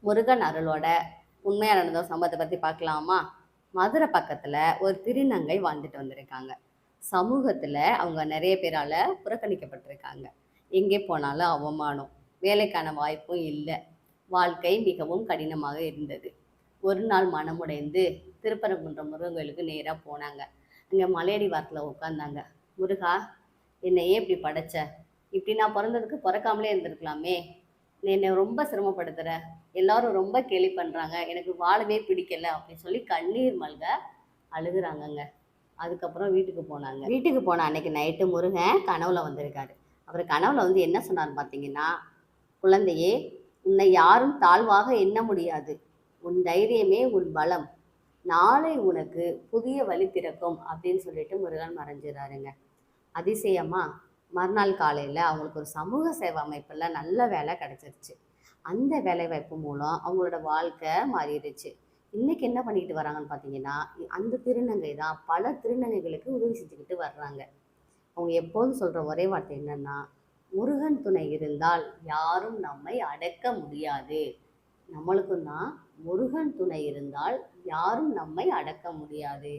முருகன் அருளோட உண்மையா நடந்த சம்பவத்தை பற்றி பார்க்கலாமா? மதுரை பக்கத்தில் ஒரு திருநங்கை வாழ்ந்துட்டு வந்திருக்காங்க. சமூகத்தில் அவங்க நிறைய பேரால் புறக்கணிக்கப்பட்டிருக்காங்க. எங்கே போனாலும் அவமானம், வேலைக்கான வாய்ப்பும் இல்லை. வாழ்க்கை மிகவும் கடினமாக இருந்தது. ஒரு நாள் மனமுடைந்து திருப்பரங்குன்றம் முருகன் கோயிலுக்கு நேராக போனாங்க. அங்கே மலையடி வாரத்தில் உட்காந்தாங்க. முருகா, என்னை ஏன் இப்படி படைச்ச? இப்படி நான் பிறந்ததுக்கு பிறக்காமலே இருந்திருக்கலாமே. நீ என்னை ரொம்ப சிரமப்படுத்துகிற, எல்லாரும் ரொம்ப கேலி பண்ணுறாங்க, எனக்கு வாழவே பிடிக்கல அப்படின்னு சொல்லி கண்ணீர் மல்க அழுகுறாங்கங்க. அதுக்கப்புறம் வீட்டுக்கு போனாங்க. வீட்டுக்கு போன அன்னைக்கு நைட்டு முருகன் கனவுல வந்திருக்காரு. அவர் கனவுல வந்து என்ன சொன்னார் பார்த்தீங்கன்னா, குழந்தையே, உன்னை யாரும் தாழ்வாக எண்ண முடியாது. உன் தைரியமே உன் பலம். நாளை உனக்கு புதிய வழி திறக்கும் அப்படின்னு சொல்லிட்டு முருகன் மறைஞ்சிடறாருங்க. அதிசயமா மறுநாள் காலையில் அவங்களுக்கு ஒரு சமூக சேவை அமைப்பில் நல்ல வேலை கிடச்சிருச்சு. அந்த வேலை வாய்ப்பு மூலம் அவங்களோட வாழ்க்கை மாறிடுச்சு. இன்றைக்கி என்ன பண்ணிக்கிட்டு வராங்கன்னு பார்த்தீங்கன்னா, அந்த திருநங்கை தான் பல திருநங்கைகளுக்கு உதவி செஞ்சுக்கிட்டு வர்றாங்க. அவங்க எப்போதும் சொல்கிற ஒரே வார்த்தை என்னென்னா, முருகன் துணை இருந்தால் யாரும் நம்மை அடக்க முடியாது. நம்மளுக்கும் தான் முருகன் துணை இருந்தால் யாரும் நம்மை அடக்க முடியாது.